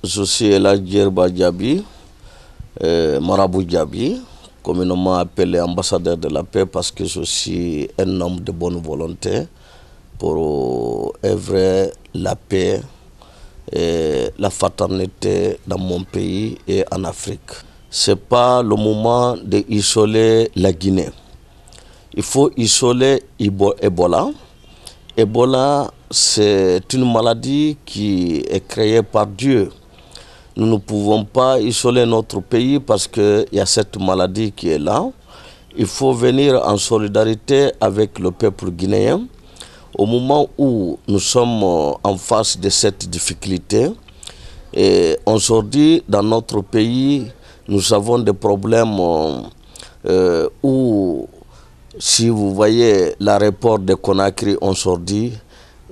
je suis Eladjerba Diaby, Marabout Diaby, communément appelé ambassadeur de la paix parce que je suis un homme de bonne volonté pour œuvrer la paix et la fraternité dans mon pays et en Afrique. Ce n'est pas le moment d'isoler la Guinée. Il faut isoler Ebola. Ebola, c'est une maladie qui est créée par Dieu. Nous ne pouvons pas isoler notre pays parce qu'il y a cette maladie qui est là. Il faut venir en solidarité avec le peuple guinéen. Au moment où nous sommes en face de cette difficulté, et aujourd'hui, dans notre pays, nous avons des problèmes où, si vous voyez l'aéroport de Conakry aujourd'hui,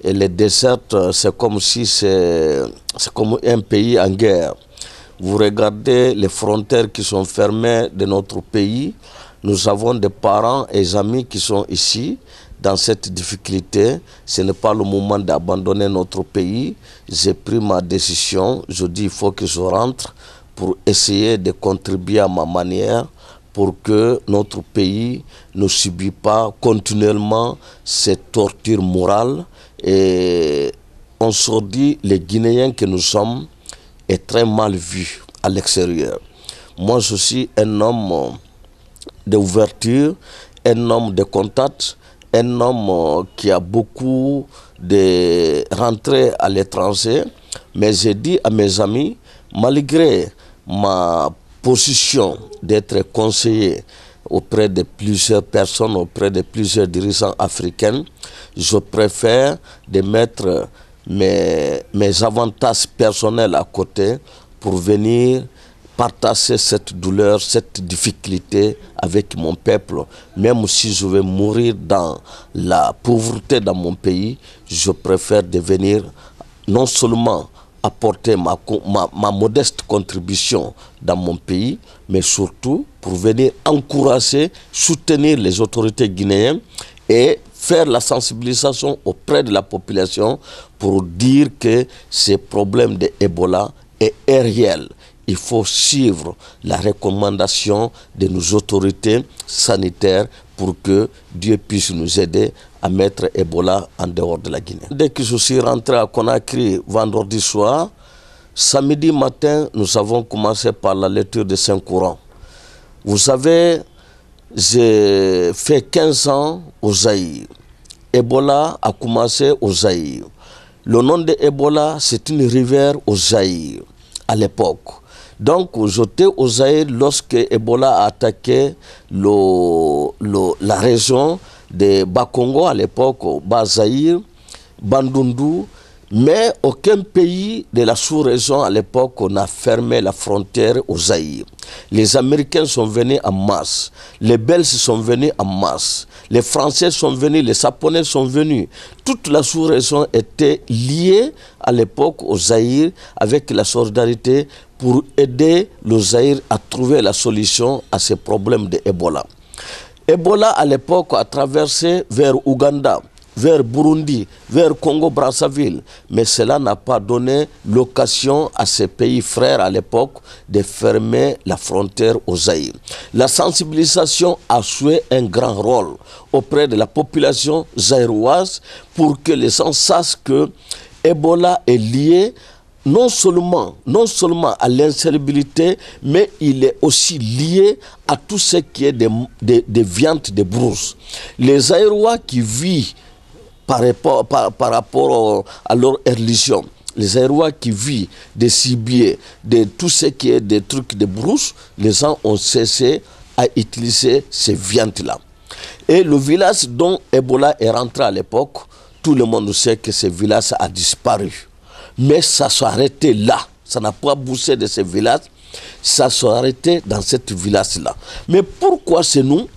et les desserts, c'est comme si c'est comme un pays en guerre. Vous regardez les frontières qui sont fermées de notre pays. Nous avons des parents et amis qui sont ici. Dans cette difficulté, ce n'est pas le moment d'abandonner notre pays. J'ai pris ma décision. Je dis qu'il faut que je rentre pour essayer de contribuer à ma manière pour que notre pays ne subit pas continuellement cette torture morale. Et on se dit, les Guinéens que nous sommes est très mal vu à l'extérieur. Moi, je suis un homme d'ouverture, un homme de contact, un homme qui a beaucoup de rentrées à l'étranger. Mais j'ai dit à mes amis, malgré ma position d'être conseiller auprès de plusieurs personnes, auprès de plusieurs dirigeants africains, je préfère de mettre mes avantages personnels à côté pour venir partager cette douleur, cette difficulté avec mon peuple. Même si je vais mourir dans la pauvreté dans mon pays, je préfère devenir non seulement apporter ma modeste contribution dans mon pays, mais surtout pour venir encourager, soutenir les autorités guinéennes et faire la sensibilisation auprès de la population pour dire que ce problème de Ebola est réel. Il faut suivre la recommandation de nos autorités sanitaires pour que Dieu puisse nous aider à mettre Ebola en dehors de la Guinée. Dès que je suis rentré à Conakry vendredi soir, samedi matin, nous avons commencé par la lecture de Saint-Courant. Vous savez, j'ai fait 15 ans au Zaïre. Ebola a commencé au Zaïre. Le nom de Ebola, c'est une rivière au Zaïre à l'époque. Donc, j'étais au Zaïre lorsque Ebola a attaqué la région de Bakongo à l'époque, Bas-Zaïre, Bandundu, mais aucun pays de la sous-région à l'époque n'a fermé la frontière au Zaïre. Les Américains sont venus en masse, les Belges sont venus en masse, les Français sont venus, les Japonais sont venus. Toute la sous-région était liée à l'époque au Zaïre avec la solidarité pour aider le Zaïre à trouver la solution à ces problèmes d'Ebola. Ebola à l'époque a traversé vers Ouganda, vers Burundi, vers Congo-Brazzaville. Mais cela n'a pas donné l'occasion à ces pays frères à l'époque de fermer la frontière au Zaïre. La sensibilisation a joué un grand rôle auprès de la population zaïroise pour que les gens sachent que Ebola est lié non seulement à l'insalubrité, mais il est aussi lié à tout ce qui est des viandes de brousse. Les Zaïrois qui vivent par rapport à leur religion, les Zaïrois qui vivent des cibiers, de tout ce qui est des trucs de brousse, les gens ont cessé à utiliser ces viandes-là. Et le village dont Ebola est rentré à l'époque, tout le monde sait que ce village a disparu. Mais ça s'est arrêté là. Ça n'a pas bougé de ce village. Ça s'est arrêté dans ce village-là. Mais pourquoi c'est nous,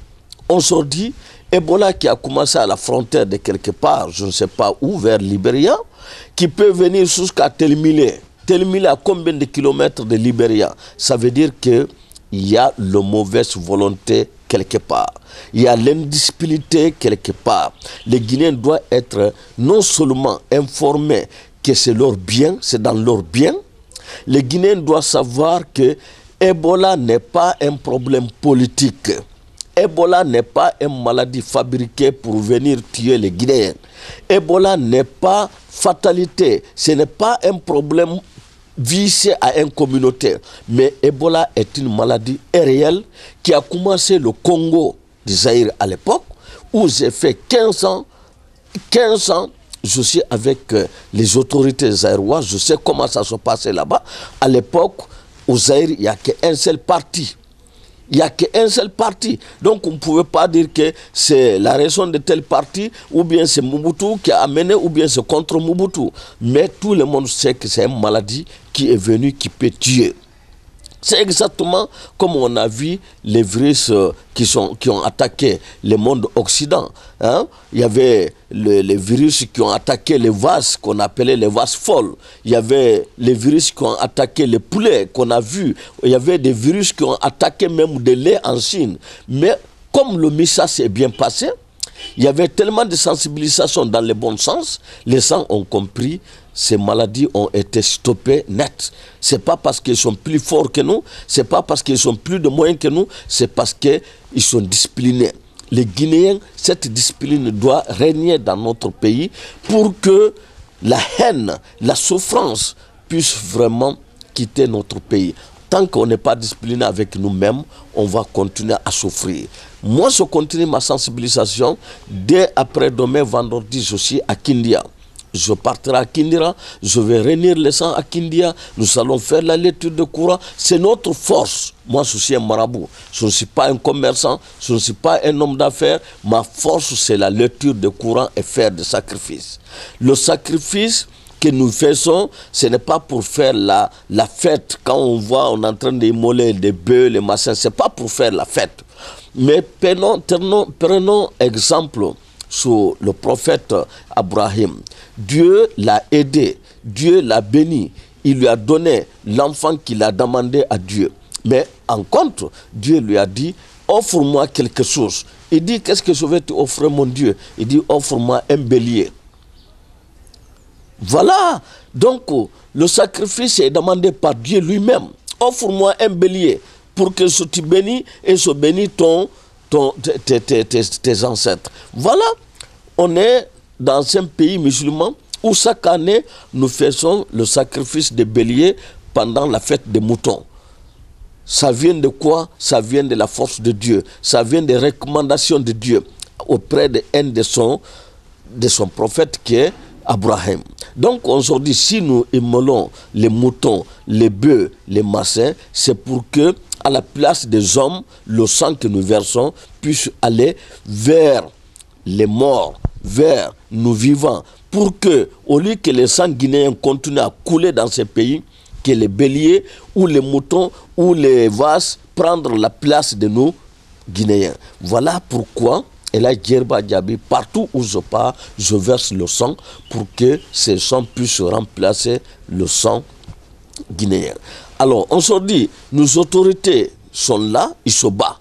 aujourd'hui, Ebola qui a commencé à la frontière de quelque part, je ne sais pas où, vers Libéria, qui peut venir jusqu'à Telmile. Telmile à combien de kilomètres de Libéria? Ça veut dire qu'il y a la mauvaise volonté quelque part. Il y a l'indisponibilité quelque part. Les Guinéens doivent être non seulement informés que c'est leur bien, c'est dans leur bien, Les Guinéens doivent savoir que Ebola n'est pas un problème politique. Ebola n'est pas une maladie fabriquée pour venir tuer les Guinéens. Ebola n'est pas fatalité. Ce n'est pas un problème vissé à une communauté. Mais Ebola est une maladie réelle qui a commencé le Congo du Zaïre à l'époque, où j'ai fait 15 ans, je suis avec les autorités zaïroises, je sais comment ça se passait là-bas. À l'époque, au Zaïre, il n'y a qu'un seul parti. Il n'y a qu'un seul parti. Donc on ne pouvait pas dire que c'est la raison de tel parti, ou bien c'est Mobutu qui a amené, ou bien c'est contre Mobutu. Mais tout le monde sait que c'est une maladie qui est venue, qui peut tuer. C'est exactement comme on a vu les virus qui ont attaqué le monde occident. Hein? Il y avait les virus qui ont attaqué les vases qu'on appelait les vases folles. Il y avait les virus qui ont attaqué les poulets qu'on a vus. Il y avait des virus qui ont attaqué même des laits en Chine. Mais comme le message s'est bien passé, il y avait tellement de sensibilisation dans le bon sens, les gens ont compris, ces maladies ont été stoppées net. Ce n'est pas parce qu'ils sont plus forts que nous, ce n'est pas parce qu'ils ont plus de moyens que nous, c'est parce qu'ils sont disciplinés. Les Guinéens, cette discipline doit régner dans notre pays pour que la haine, la souffrance puisse vraiment quitter notre pays. Tant qu'on n'est pas discipliné avec nous-mêmes, on va continuer à souffrir. Moi, je continue ma sensibilisation. Dès après-demain, vendredi, je suis à Kindia. Je partirai à Kindira, je vais réunir les gens à Kindia, nous allons faire la lecture de Coran. C'est notre force. Moi, je suis un marabout. Je ne suis pas un commerçant, je ne suis pas un homme d'affaires. Ma force, c'est la lecture de Coran et faire des sacrifices. Le sacrifice que nous faisons, ce n'est pas pour faire la fête. Quand on voit, on est en train d'immoler des bœufs, les machins, ce n'est pas pour faire la fête. Mais prenons exemple sur le prophète Abraham. Dieu l'a aidé, Dieu l'a béni, il lui a donné l'enfant qu'il a demandé à Dieu. Mais en contre, Dieu lui a dit, offre-moi quelque chose. Il dit, qu'est-ce que je vais t'offrir, mon Dieu? Il dit, offre-moi un bélier. Voilà, donc le sacrifice est demandé par Dieu lui-même. Offre-moi un bélier pour que je te bénisse et je bénisse tes ancêtres. Voilà, on est dans un pays musulman où chaque année nous faisons le sacrifice de bélier pendant la fête des moutons. Ça vient de quoi? Ça vient de la force de Dieu. Ça vient des recommandations de Dieu auprès de son prophète qui est Abraham. Donc aujourd'hui, si nous immolons les moutons, les bœufs, les massins, c'est pour que, à la place des hommes, le sang que nous versons puisse aller vers les morts, vers nous vivants, pour que, au lieu que les sangs guinéens continuent à couler dans ces pays, que les béliers ou les moutons ou les vaches prennent la place de nous Guinéens. Voilà pourquoi, et là, Djerba Diaby, partout où je pars, je verse le sang pour que ce sang puisse remplacer le sang guinéen. Alors, aujourd'hui, nos autorités sont là, ils se battent.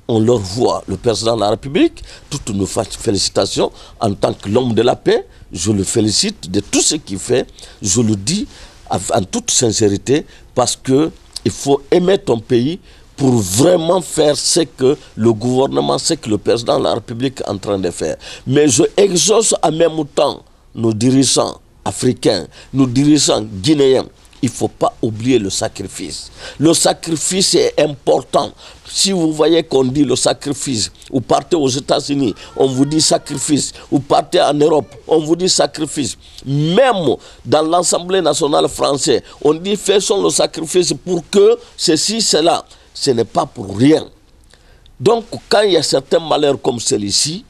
On leur voit le président de la République, toutes nos félicitations en tant que l'homme de la paix. Je le félicite de tout ce qu'il fait. Je le dis en toute sincérité parce qu'il faut aimer ton pays pour vraiment faire ce que le gouvernement, ce que le président de la République est en train de faire. Mais je exauce en même temps nos dirigeants africains, nos dirigeants guinéens. Il ne faut pas oublier le sacrifice. Le sacrifice est important. Si vous voyez qu'on dit le sacrifice, vous partez aux États-Unis, on vous dit sacrifice. Vous partez en Europe, on vous dit sacrifice. Même dans l'Assemblée nationale française, on dit faisons le sacrifice pour que ceci, cela. Ce n'est pas pour rien. Donc, quand il y a certains malheurs comme celui-ci,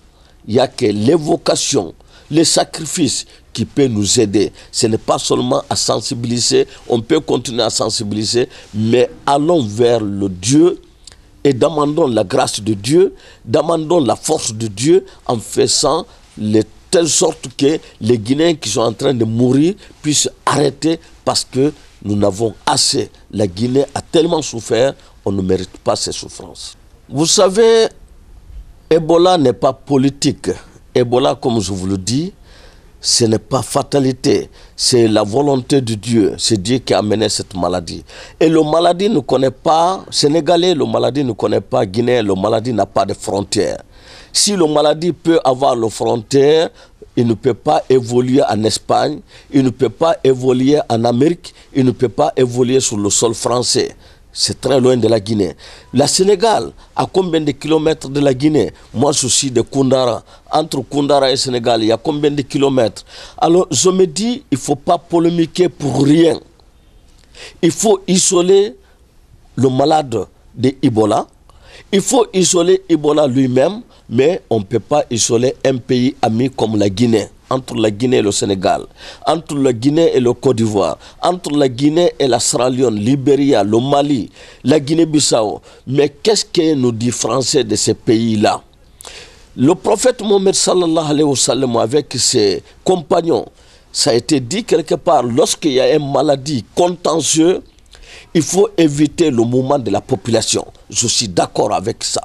il n'y a que l'évocation, les sacrifices qui peut nous aider. Ce n'est pas seulement à sensibiliser, on peut continuer à sensibiliser, mais allons vers le Dieu et demandons la grâce de Dieu, demandons la force de Dieu en faisant de telle sorte que les Guinéens qui sont en train de mourir puissent arrêter parce que nous n'avons assez. La Guinée a tellement souffert, on ne mérite pas ces souffrances. Vous savez, Ebola n'est pas politique. Ebola, comme je vous le dis, ce n'est pas fatalité, c'est la volonté de Dieu. C'est Dieu qui a amené cette maladie. Et le maladie ne connaît pas, Sénégalais, le maladie ne connaît pas, Guinéen, le maladie n'a pas de frontières. Si le maladie peut avoir les frontières, il ne peut pas évoluer en Espagne, il ne peut pas évoluer en Amérique, il ne peut pas évoluer sur le sol français. C'est très loin de la Guinée. La Sénégal, à combien de kilomètres de la Guinée? Moi, je suis de Koundara. Entre Koundara et Sénégal, il y a combien de kilomètres? Alors, je me dis, il ne faut pas polémiquer pour rien. Il faut isoler le malade de Ebola. Il faut isoler Ebola lui-même, mais on ne peut pas isoler un pays ami comme la Guinée. Entre la Guinée et le Sénégal, entre la Guinée et le Côte d'Ivoire, entre la Guinée et la Sierra Leone, Libéria, le Mali, la Guinée-Bissau. Mais qu'est-ce qui nous dit français de ces pays-là? Le prophète Mohammed sallallahu alayhi wa sallam avec ses compagnons, ça a été dit quelque part, lorsqu'il y a une maladie contagieuse, il faut éviter le mouvement de la population. Je suis d'accord avec ça.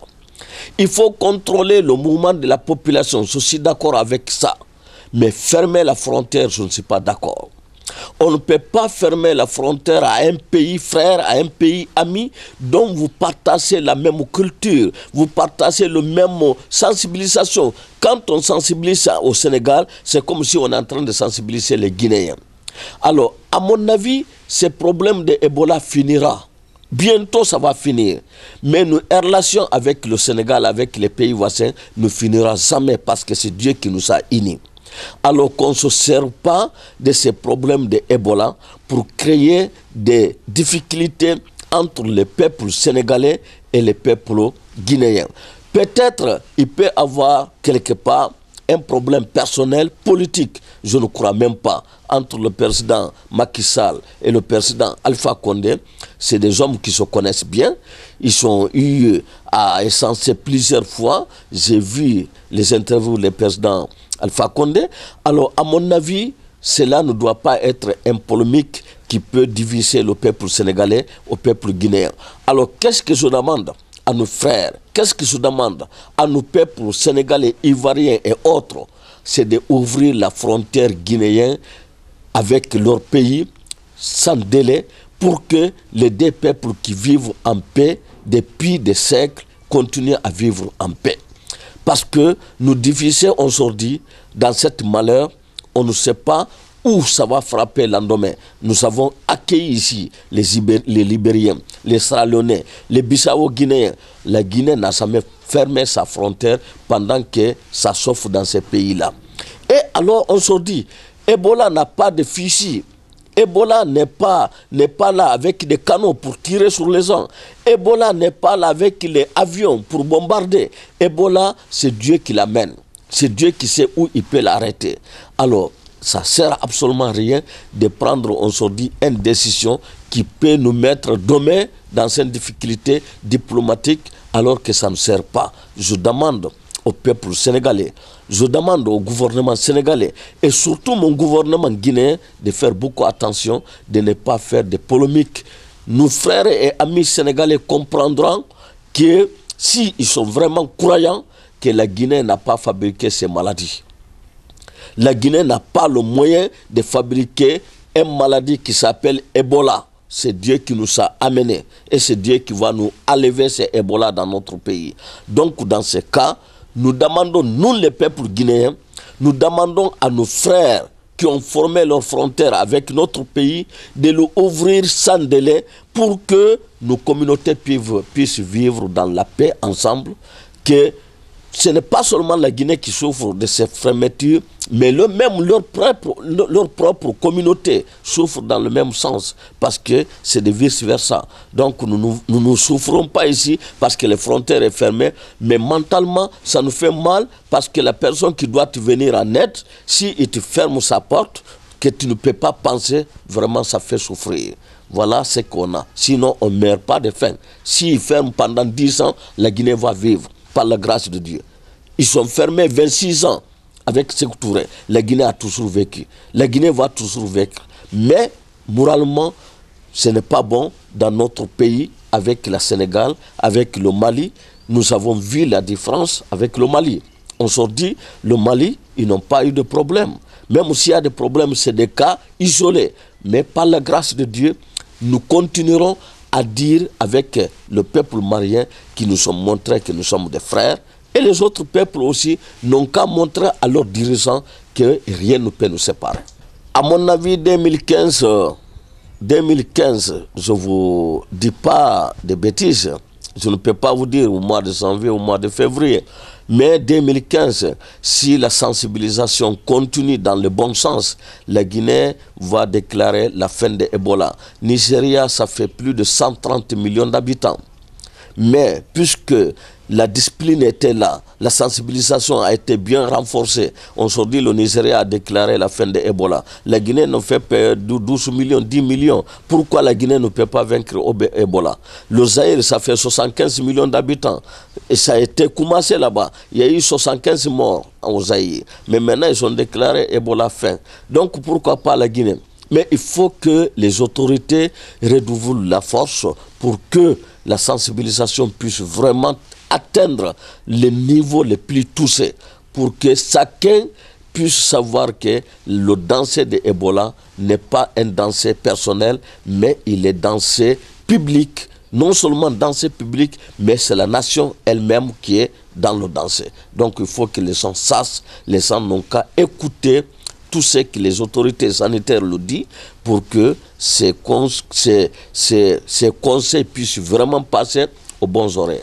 Il faut contrôler le mouvement de la population. Je suis d'accord avec ça. Mais fermer la frontière, je ne suis pas d'accord. On ne peut pas fermer la frontière à un pays frère, à un pays ami dont vous partagez la même culture, vous partagez la même sensibilisation. Quand on sensibilise au Sénégal, c'est comme si on est en train de sensibiliser les Guinéens. Alors, à mon avis, ce problème de Ebola finira. Bientôt, ça va finir. Mais nos relations avec le Sénégal, avec les pays voisins, ne finira jamais parce que c'est Dieu qui nous a unis. Alors qu'on ne se sert pas de ces problèmes de Ebola pour créer des difficultés entre les peuples sénégalais et les peuples guinéens. Peut-être il peut y avoir quelque part un problème personnel, politique, je ne crois même pas, entre le président Macky Sall et le président Alpha Condé. C'est des hommes qui se connaissent bien. Ils ont eu à échanger plusieurs fois. J'ai vu les interviews du président Alpha Condé. Alors, à mon avis, cela ne doit pas être un polémique qui peut diviser le peuple sénégalais au peuple guinéen. Alors, qu'est-ce que je demande à nos frères? Qu'est-ce que je demande à nos peuples sénégalais, ivoiriens et autres? C'est d'ouvrir la frontière guinéenne avec leur pays sans délai pour que les deux peuples qui vivent en paix depuis des siècles continuent à vivre en paix. Parce que nous divisons aujourd'hui dans cette malheur, on ne sait pas où ça va frapper le lendemain. Nous avons accueilli ici les Libériens, les Sierra Leonais, les Bissau-Guinéens. La Guinée n'a jamais fermé sa frontière pendant que ça souffre dans ces pays-là. Et alors on se dit, Ebola n'a pas de fusil. Ebola n'est pas là avec des canons pour tirer sur les gens. Ebola n'est pas là avec les avions pour bombarder. Ebola, c'est Dieu qui l'amène. C'est Dieu qui sait où il peut l'arrêter. Alors, ça ne sert absolument à rien de prendre aujourd'hui une décision qui peut nous mettre demain dans une difficulté diplomatique alors que ça ne sert pas. Je demande au peuple sénégalais, je demande au gouvernement sénégalais et surtout mon gouvernement guinéen de faire beaucoup attention, de ne pas faire de polémiques. Nos frères et amis sénégalais comprendront que s'ils sont vraiment croyants, que la Guinée n'a pas fabriqué ces maladies. La Guinée n'a pas le moyen de fabriquer une maladie qui s'appelle Ebola. C'est Dieu qui nous a amenés et c'est Dieu qui va nous enlever ces Ebola dans notre pays. Donc dans ce cas, nous demandons, nous les peuples guinéens, nous demandons à nos frères qui ont formé leurs frontières avec notre pays de l'ouvrir sans délai pour que nos communautés puissent vivre dans la paix ensemble, que ce n'est pas seulement la Guinée qui souffre de ces fermetures, mais même leur propre communauté souffre dans le même sens, parce que c'est de vice-versa. Donc nous ne souffrons pas ici parce que les frontières sont fermées, mais mentalement, ça nous fait mal parce que la personne qui doit te venir en aide, si il te ferme sa porte, que tu ne peux pas penser, vraiment ça fait souffrir. Voilà ce qu'on a. Sinon, on ne meurt pas de faim. S'ils ferment pendant 10 ans, la Guinée va vivre. Par la grâce de Dieu. Ils sont fermés 26 ans avec Sékou Touré. La Guinée a toujours vécu. La Guinée va toujours vaincre. Mais, moralement, ce n'est pas bon dans notre pays, avec la Sénégal, avec le Mali. Nous avons vu la différence avec le Mali. On se dit, le Mali, ils n'ont pas eu de problème. Même s'il y a des problèmes, c'est des cas isolés. Mais par la grâce de Dieu, nous continuerons à dire avec le peuple malien qui nous sommes montrés que nous sommes des frères. Et les autres peuples aussi n'ont qu'à montrer à leurs dirigeants que rien ne peut nous séparer. À mon avis, 2015, je ne vous dis pas de bêtises. Je ne peux pas vous dire au mois de janvier, au mois de février. Mais 2015, si la sensibilisation continue dans le bon sens, la Guinée va déclarer la fin de Ebola. Nigeria, ça fait plus de 130 millions d'habitants. Mais puisque la discipline était là, la sensibilisation a été bien renforcée. Aujourd'hui, le Nigeria a déclaré la fin de Ebola. La Guinée ne fait pas 12 millions, 10 millions. Pourquoi la Guinée ne peut pas vaincre Ebola? Le Zaïre, ça fait 75 millions d'habitants. Et ça a été commencé là-bas. Il y a eu 75 morts au Zaïre. Mais maintenant, ils ont déclaré Ebola fin. Donc, pourquoi pas la Guinée? Mais il faut que les autorités redoublent la force pour que la sensibilisation puisse vraiment atteindre les niveaux les plus touchés, pour que chacun puisse savoir que le danser de Ebola n'est pas un danser personnel, mais il est danser public. Non seulement danser public, mais c'est la nation elle-même qui est dans le danser. Donc il faut que les gens sachent, les gens n'ont qu'à écouter tout ce que les autorités sanitaires le disent pour que ces conseils puissent vraiment passer aux bonnes oreilles.